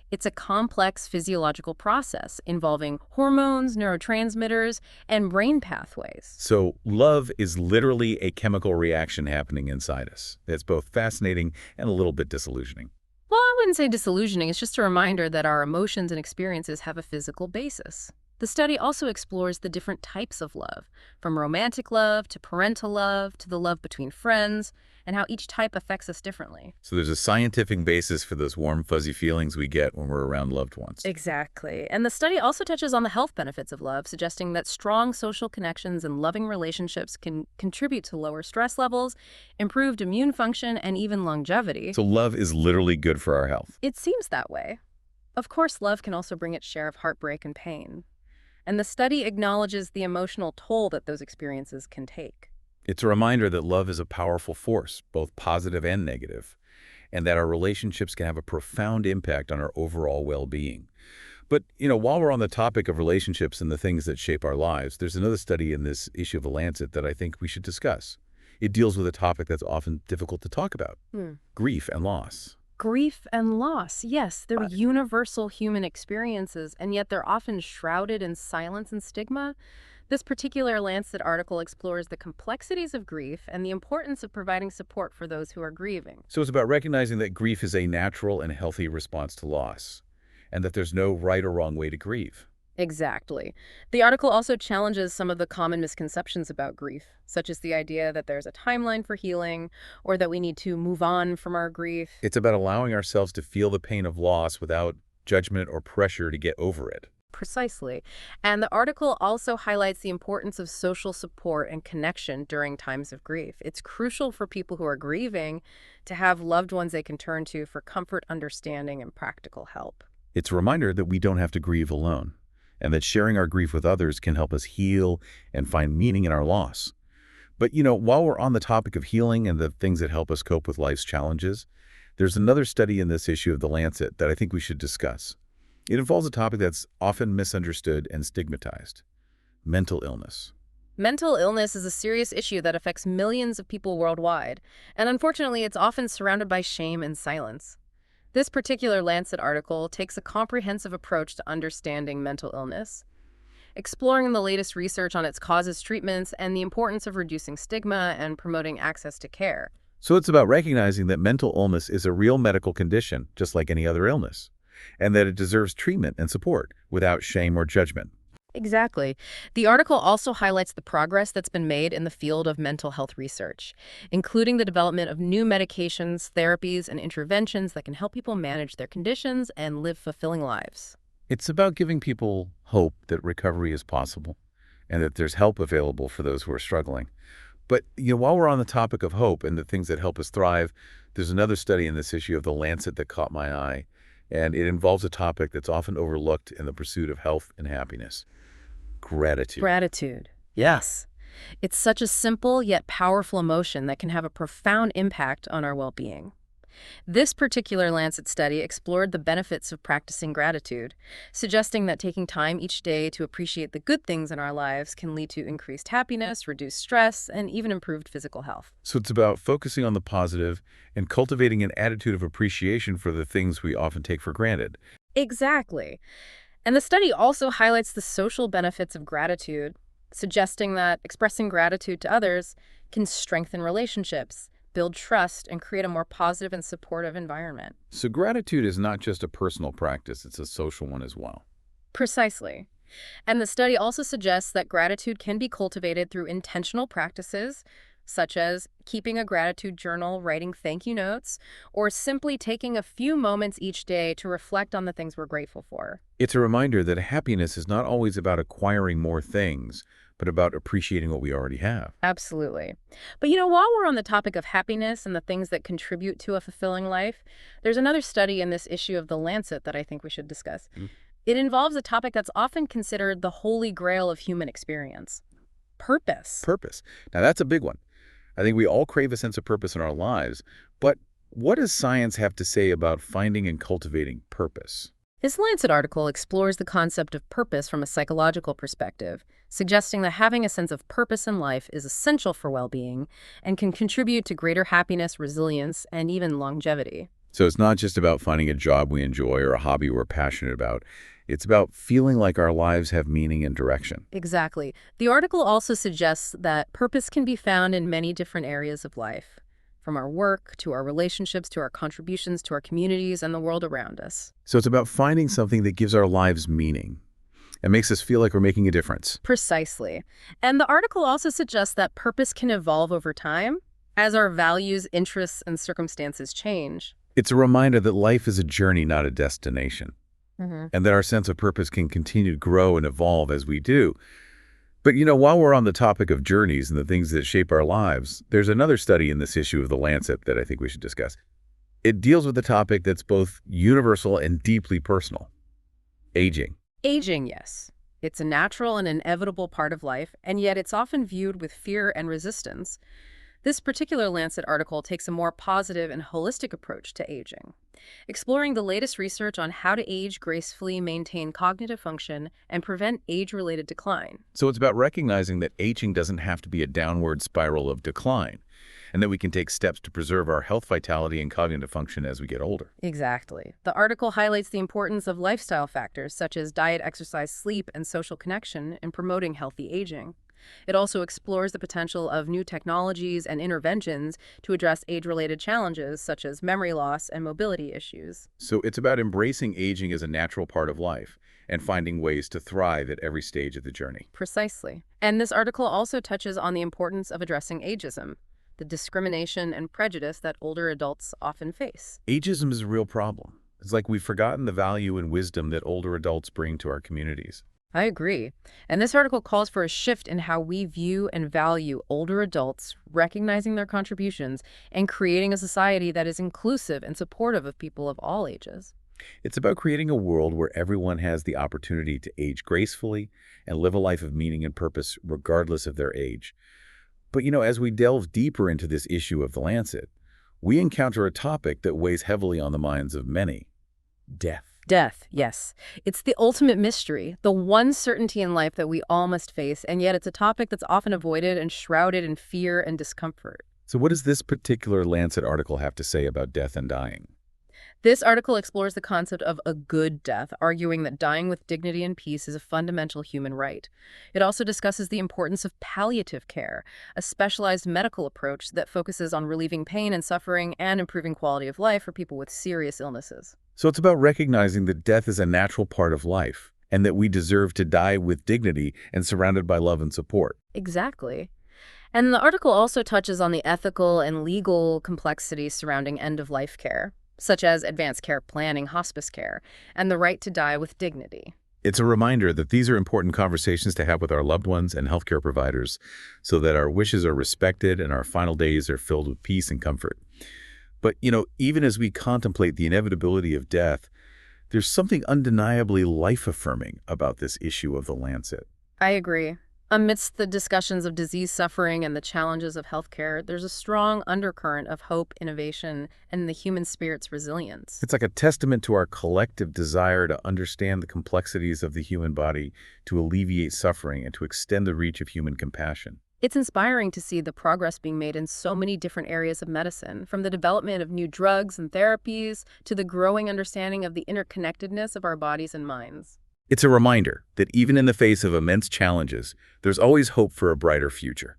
It's a complex physiological process involving hormones, neurotransmitters, and brain pathways. So love is literally a chemical reaction happening inside us. It's both fascinating and a little bit disillusioning. Well, I wouldn't say disillusioning. It's just a reminder that our emotions and experiences have a physical basis. The study also explores the different types of love, from romantic love to parental love to the love between friends, and how each type affects us differently. So there's a scientific basis for those warm, fuzzy feelings we get when we're around loved ones. Exactly. And the study also touches on the health benefits of love, suggesting that strong social connections and loving relationships can contribute to lower stress levels, improved immune function, and even longevity. So love is literally good for our health. It seems that way. Of course, love can also bring its share of heartbreak and pain. And the study acknowledges the emotional toll that those experiences can take. It's a reminder that love is a powerful force, both positive and negative, and that our relationships can have a profound impact on our overall well-being. But, while we're on the topic of relationships and the things that shape our lives, there's another study in this issue of The Lancet that I think we should discuss. It deals with a topic that's often difficult to talk about, grief and loss. Grief and loss, yes, they're universal human experiences, and yet they're often shrouded in silence and stigma. This particular Lancet article explores the complexities of grief and the importance of providing support for those who are grieving. So it's about recognizing that grief is a natural and healthy response to loss, and that there's no right or wrong way to grieve. Exactly. The article also challenges some of the common misconceptions about grief, such as the idea that there's a timeline for healing or that we need to move on from our grief. It's about allowing ourselves to feel the pain of loss without judgment or pressure to get over it. Precisely. And the article also highlights the importance of social support and connection during times of grief. It's crucial for people who are grieving to have loved ones they can turn to for comfort, understanding, and practical help. It's a reminder that we don't have to grieve alone, and that sharing our grief with others can help us heal and find meaning in our loss. But, while we're on the topic of healing and the things that help us cope with life's challenges, there's another study in this issue of The Lancet that I think we should discuss. It involves a topic that's often misunderstood and stigmatized: mental illness. Mental illness is a serious issue that affects millions of people worldwide, and unfortunately, it's often surrounded by shame and silence. This particular Lancet article takes a comprehensive approach to understanding mental illness, exploring the latest research on its causes, treatments, and the importance of reducing stigma and promoting access to care. So it's about recognizing that mental illness is a real medical condition, just like any other illness, and that it deserves treatment and support without shame or judgment. Exactly. The article also highlights the progress that's been made in the field of mental health research, including the development of new medications, therapies, and interventions that can help people manage their conditions and live fulfilling lives. It's about giving people hope that recovery is possible and that there's help available for those who are struggling. But, while we're on the topic of hope and the things that help us thrive, there's another study in this issue of The Lancet that caught my eye, and it involves a topic that's often overlooked in the pursuit of health and happiness: gratitude. Gratitude. Yes. It's such a simple yet powerful emotion that can have a profound impact on our well-being. This particular Lancet study explored the benefits of practicing gratitude, suggesting that taking time each day to appreciate the good things in our lives can lead to increased happiness, reduced stress, and even improved physical health. So it's about focusing on the positive and cultivating an attitude of appreciation for the things we often take for granted. Exactly. And the study also highlights the social benefits of gratitude, suggesting that expressing gratitude to others can strengthen relationships, build trust, and create a more positive and supportive environment. So gratitude is not just a personal practice, it's a social one as well. Precisely. And the study also suggests that gratitude can be cultivated through intentional practices, such as keeping a gratitude journal, writing thank you notes, or simply taking a few moments each day to reflect on the things we're grateful for. It's a reminder that happiness is not always about acquiring more things, but about appreciating what we already have. Absolutely. But while we're on the topic of happiness and the things that contribute to a fulfilling life, there's another study in this issue of The Lancet that I think we should discuss. Mm. It involves a topic that's often considered the holy grail of human experience: purpose. Purpose. Now, that's a big one. I think we all crave a sense of purpose in our lives, but what does science have to say about finding and cultivating purpose? This Lancet article explores the concept of purpose from a psychological perspective, suggesting that having a sense of purpose in life is essential for well-being and can contribute to greater happiness, resilience, and even longevity. So it's not just about finding a job we enjoy or a hobby we're passionate about. It's about feeling like our lives have meaning and direction. Exactly. The article also suggests that purpose can be found in many different areas of life, from our work to our relationships to our contributions to our communities and the world around us. So it's about finding something that gives our lives meaning and makes us feel like we're making a difference. Precisely. And the article also suggests that purpose can evolve over time as our values, interests, and circumstances change. It's a reminder that life is a journey, not a destination, Mm-hmm. and that our sense of purpose can continue to grow and evolve as we do. But while we're on the topic of journeys and the things that shape our lives, there's another study in this issue of The Lancet that I think we should discuss. It deals with a topic that's both universal and deeply personal: aging. Aging, yes. It's a natural and inevitable part of life, and yet it's often viewed with fear and resistance. This particular Lancet article takes a more positive and holistic approach to aging, exploring the latest research on how to age gracefully, maintain cognitive function, and prevent age-related decline. So it's about recognizing that aging doesn't have to be a downward spiral of decline, and that we can take steps to preserve our health, vitality, and cognitive function as we get older. Exactly. The article highlights the importance of lifestyle factors such as diet, exercise, sleep, and social connection in promoting healthy aging. It also explores the potential of new technologies and interventions to address age-related challenges such as memory loss and mobility issues. So it's about embracing aging as a natural part of life and finding ways to thrive at every stage of the journey. Precisely. And this article also touches on the importance of addressing ageism, the discrimination and prejudice that older adults often face. Ageism is a real problem. It's like we've forgotten the value and wisdom that older adults bring to our communities. I agree. And this article calls for a shift in how we view and value older adults, recognizing their contributions, and creating a society that is inclusive and supportive of people of all ages. It's about creating a world where everyone has the opportunity to age gracefully and live a life of meaning and purpose regardless of their age. But as we delve deeper into this issue of The Lancet, we encounter a topic that weighs heavily on the minds of many: death. Death, yes. It's the ultimate mystery, the one certainty in life that we all must face, and yet it's a topic that's often avoided and shrouded in fear and discomfort. So what does this particular Lancet article have to say about death and dying? This article explores the concept of a good death, arguing that dying with dignity and peace is a fundamental human right. It also discusses the importance of palliative care, a specialized medical approach that focuses on relieving pain and suffering and improving quality of life for people with serious illnesses. So it's about recognizing that death is a natural part of life and that we deserve to die with dignity and surrounded by love and support. Exactly. And the article also touches on the ethical and legal complexities surrounding end-of-life care, such as advanced care planning, hospice care, and the right to die with dignity. It's a reminder that these are important conversations to have with our loved ones and healthcare providers so that our wishes are respected and our final days are filled with peace and comfort. But, even as we contemplate the inevitability of death, there's something undeniably life-affirming about this issue of The Lancet. I agree. Amidst the discussions of disease suffering and the challenges of healthcare, there's a strong undercurrent of hope, innovation, and the human spirit's resilience. It's like a testament to our collective desire to understand the complexities of the human body, to alleviate suffering, and to extend the reach of human compassion. It's inspiring to see the progress being made in so many different areas of medicine, from the development of new drugs and therapies to the growing understanding of the interconnectedness of our bodies and minds. It's a reminder that even in the face of immense challenges, there's always hope for a brighter future.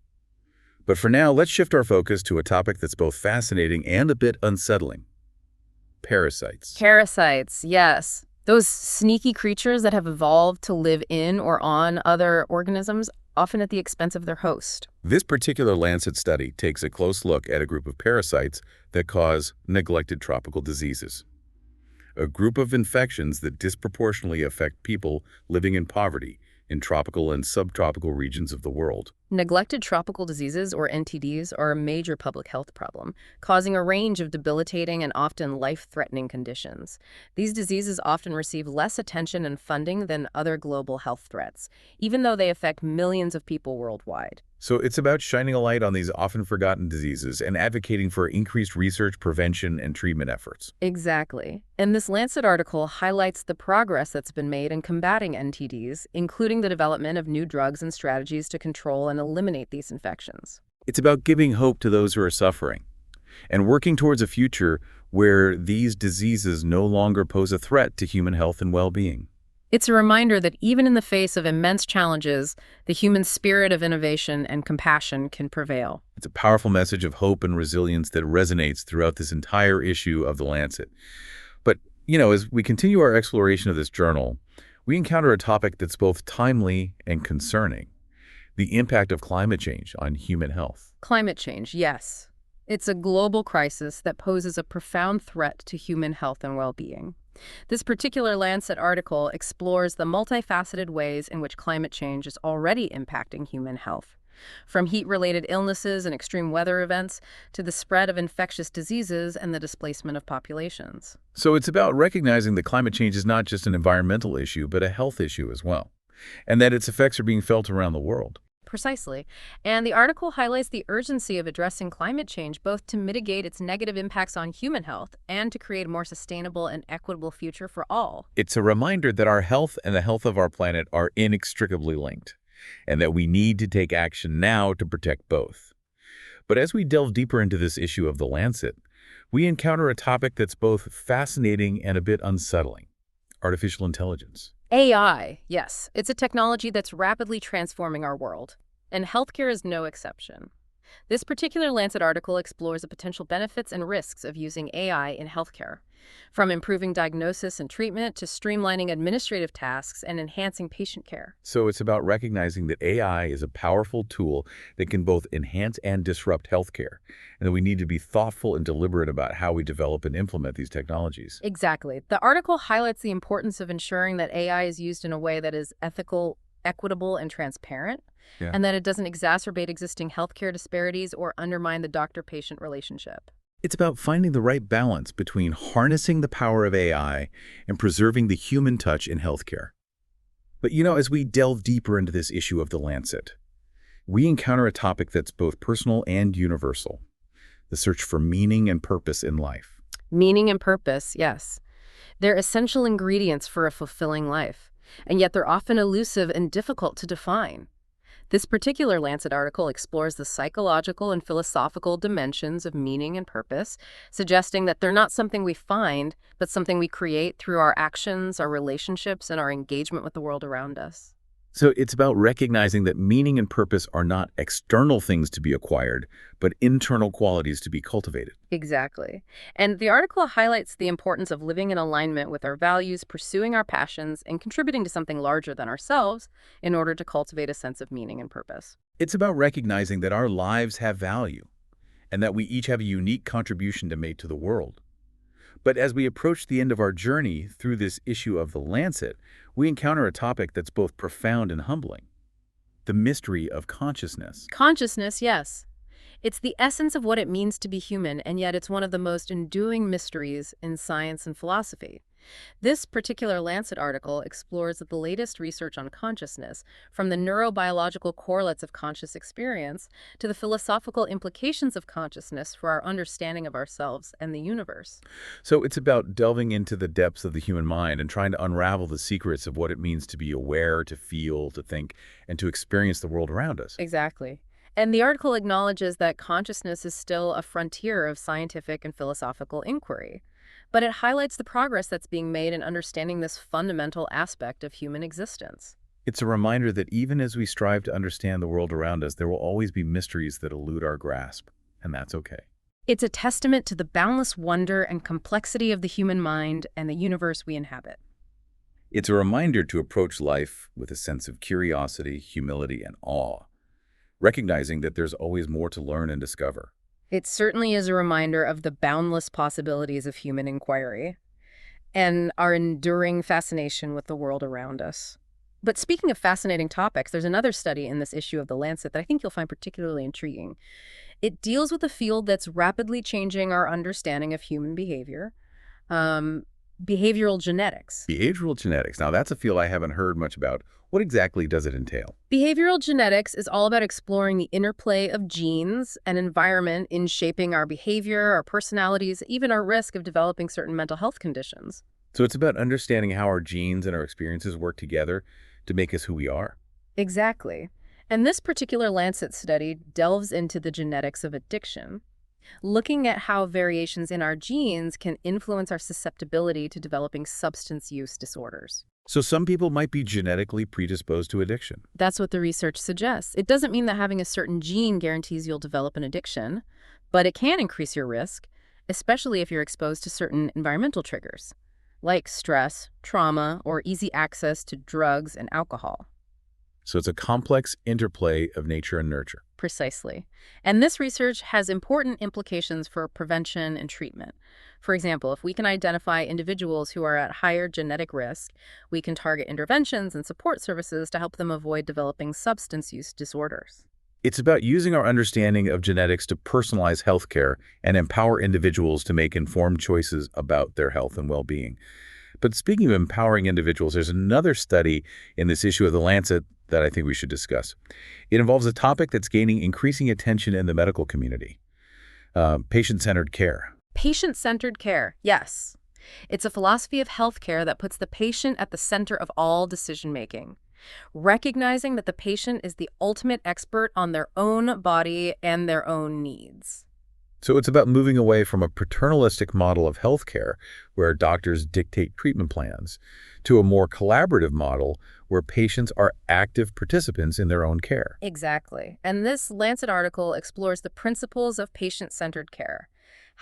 But for now, let's shift our focus to a topic that's both fascinating and a bit unsettling: parasites. Parasites, yes. Those sneaky creatures that have evolved to live in or on other organisms often at the expense of their host. This particular Lancet study takes a close look at a group of parasites that cause neglected tropical diseases, a group of infections that disproportionately affect people living in poverty in tropical and subtropical regions of the world. Neglected tropical diseases, or NTDs, are a major public health problem, causing a range of debilitating and often life-threatening conditions. These diseases often receive less attention and funding than other global health threats, even though they affect millions of people worldwide. So it's about shining a light on these often forgotten diseases and advocating for increased research, prevention, and treatment efforts. Exactly. And this Lancet article highlights the progress that's been made in combating NTDs, including the development of new drugs and strategies to control and eliminate these infections. It's about giving hope to those who are suffering and working towards a future where these diseases no longer pose a threat to human health and well-being. It's a reminder that even in the face of immense challenges, the human spirit of innovation and compassion can prevail. It's a powerful message of hope and resilience that resonates throughout this entire issue of The Lancet. But, as we continue our exploration of this journal, we encounter a topic that's both timely and concerning: the impact of climate change on human health. Climate change, yes. It's a global crisis that poses a profound threat to human health and well-being. This particular Lancet article explores the multifaceted ways in which climate change is already impacting human health, from heat-related illnesses and extreme weather events to the spread of infectious diseases and the displacement of populations. So it's about recognizing that climate change is not just an environmental issue, but a health issue as well, and that its effects are being felt around the world. Precisely. And the article highlights the urgency of addressing climate change both to mitigate its negative impacts on human health and to create a more sustainable and equitable future for all. It's a reminder that our health and the health of our planet are inextricably linked, and that we need to take action now to protect both. But as we delve deeper into this issue of The Lancet, we encounter a topic that's both fascinating and a bit unsettling: artificial intelligence. AI, yes, it's a technology that's rapidly transforming our world, and healthcare is no exception. This particular Lancet article explores the potential benefits and risks of using AI in healthcare, from improving diagnosis and treatment to streamlining administrative tasks and enhancing patient care. So it's about recognizing that AI is a powerful tool that can both enhance and disrupt healthcare, and that we need to be thoughtful and deliberate about how we develop and implement these technologies. Exactly. The article highlights the importance of ensuring that AI is used in a way that is ethical, equitable, and transparent, and that it doesn't exacerbate existing healthcare disparities or undermine the doctor-patient relationship. It's about finding the right balance between harnessing the power of AI and preserving the human touch in healthcare. But as we delve deeper into this issue of The Lancet, we encounter a topic that's both personal and universal: the search for meaning and purpose in life. Meaning and purpose, yes. They're essential ingredients for a fulfilling life, and yet they're often elusive and difficult to define. This particular Lancet article explores the psychological and philosophical dimensions of meaning and purpose, suggesting that they're not something we find, but something we create through our actions, our relationships, and our engagement with the world around us. So it's about recognizing that meaning and purpose are not external things to be acquired, but internal qualities to be cultivated. Exactly. And the article highlights the importance of living in alignment with our values, pursuing our passions, and contributing to something larger than ourselves in order to cultivate a sense of meaning and purpose. It's about recognizing that our lives have value, and that we each have a unique contribution to make to the world. But as we approach the end of our journey through this issue of The Lancet, we encounter a topic that's both profound and humbling: the mystery of consciousness. Consciousness, yes. It's the essence of what it means to be human, and yet it's one of the most enduring mysteries in science and philosophy. This particular Lancet article explores the latest research on consciousness, from the neurobiological correlates of conscious experience to the philosophical implications of consciousness for our understanding of ourselves and the universe. So it's about delving into the depths of the human mind and trying to unravel the secrets of what it means to be aware, to feel, to think, and to experience the world around us. Exactly. And the article acknowledges that consciousness is still a frontier of scientific and philosophical inquiry. But it highlights the progress that's being made in understanding this fundamental aspect of human existence. It's a reminder that even as we strive to understand the world around us, there will always be mysteries that elude our grasp, and that's okay. It's a testament to the boundless wonder and complexity of the human mind and the universe we inhabit. It's a reminder to approach life with a sense of curiosity, humility, and awe, recognizing that there's always more to learn and discover. It certainly is a reminder of the boundless possibilities of human inquiry and our enduring fascination with the world around us. But speaking of fascinating topics, there's another study in this issue of The Lancet that I think you'll find particularly intriguing. It deals with a field that's rapidly changing our understanding of human behavior, um, behavioral genetics. Behavioral genetics. Now, that's a field I haven't heard much about. What exactly does it entail? Behavioral genetics is all about exploring the interplay of genes and environment in shaping our behavior, our personalities, even our risk of developing certain mental health conditions. So it's about understanding how our genes and our experiences work together to make us who we are. Exactly. And this particular Lancet study delves into the genetics of addiction, looking at how variations in our genes can influence our susceptibility to developing substance use disorders. So some people might be genetically predisposed to addiction. That's what the research suggests. It doesn't mean that having a certain gene guarantees you'll develop an addiction, but it can increase your risk, especially if you're exposed to certain environmental triggers, like stress, trauma, or easy access to drugs and alcohol. So it's a complex interplay of nature and nurture. Precisely. And this research has important implications for prevention and treatment. For example, if we can identify individuals who are at higher genetic risk, we can target interventions and support services to help them avoid developing substance use disorders. It's about using our understanding of genetics to personalize healthcare and empower individuals to make informed choices about their health and well-being. But speaking of empowering individuals, there's another study in this issue of The Lancet that I think we should discuss. It involves a topic that's gaining increasing attention in the medical community, patient-centered care. Patient-centered care, yes. It's a philosophy of healthcare that puts the patient at the center of all decision-making, recognizing that the patient is the ultimate expert on their own body and their own needs. So it's about moving away from a paternalistic model of healthcare where doctors dictate treatment plans to a more collaborative model where patients are active participants in their own care. Exactly. And this Lancet article explores the principles of patient-centered care,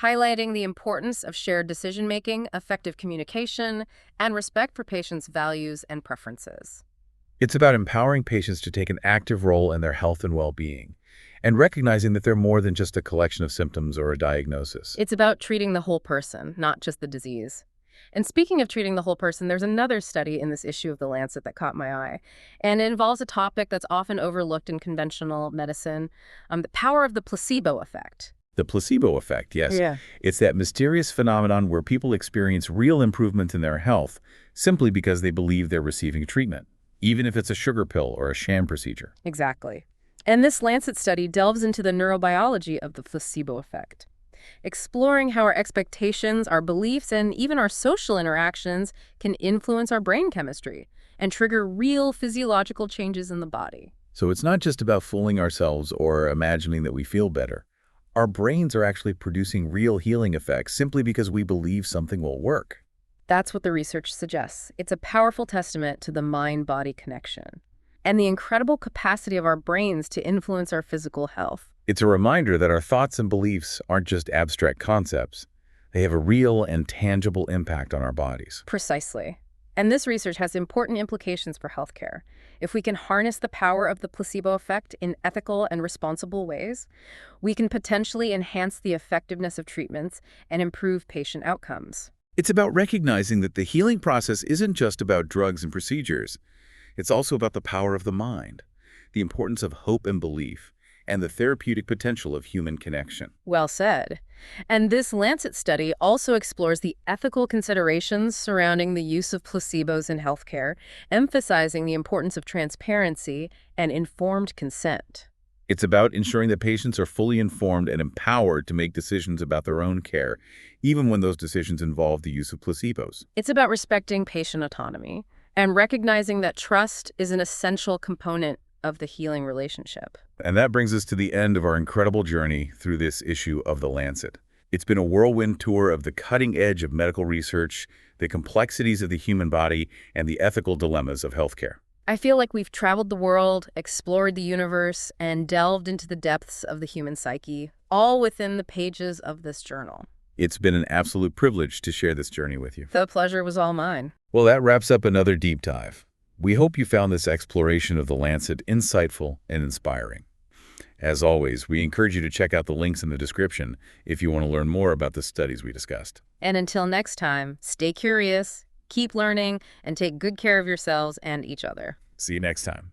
highlighting the importance of shared decision-making, effective communication, and respect for patients' values and preferences. It's about empowering patients to take an active role in their health and well-being, and recognizing that they're more than just a collection of symptoms or a diagnosis. It's about treating the whole person, not just the disease. And speaking of treating the whole person, there's another study in this issue of The Lancet that caught my eye. And it involves a topic that's often overlooked in conventional medicine, the power of the placebo effect. The placebo effect, yes. Yeah. It's that mysterious phenomenon where people experience real improvement in their health simply because they believe they're receiving treatment, even if it's a sugar pill or a sham procedure. Exactly. And this Lancet study delves into the neurobiology of the placebo effect, exploring how our expectations, our beliefs, and even our social interactions can influence our brain chemistry and trigger real physiological changes in the body. So it's not just about fooling ourselves or imagining that we feel better. Our brains are actually producing real healing effects simply because we believe something will work. That's what the research suggests. It's a powerful testament to the mind-body connection and the incredible capacity of our brains to influence our physical health. It's a reminder that our thoughts and beliefs aren't just abstract concepts. They have a real and tangible impact on our bodies. Precisely. And this research has important implications for healthcare. If we can harness the power of the placebo effect in ethical and responsible ways, we can potentially enhance the effectiveness of treatments and improve patient outcomes. It's about recognizing that the healing process isn't just about drugs and procedures. It's also about the power of the mind, the importance of hope and belief, and the therapeutic potential of human connection. Well said. And this Lancet study also explores the ethical considerations surrounding the use of placebos in healthcare, emphasizing the importance of transparency and informed consent. It's about ensuring that patients are fully informed and empowered to make decisions about their own care, even when those decisions involve the use of placebos. It's about respecting patient autonomy and recognizing that trust is an essential component of the healing relationship. And that brings us to the end of our incredible journey through this issue of The Lancet. It's been a whirlwind tour of the cutting edge of medical research, the complexities of the human body, and the ethical dilemmas of healthcare. I feel like we've traveled the world, explored the universe, and delved into the depths of the human psyche, all within the pages of this journal. It's been an absolute privilege to share this journey with you. The pleasure was all mine. Well, that wraps up another deep dive. We hope you found this exploration of the Lancet insightful and inspiring. As always, we encourage you to check out the links in the description if you want to learn more about the studies we discussed. And until next time, stay curious, keep learning, and take good care of yourselves and each other. See you next time.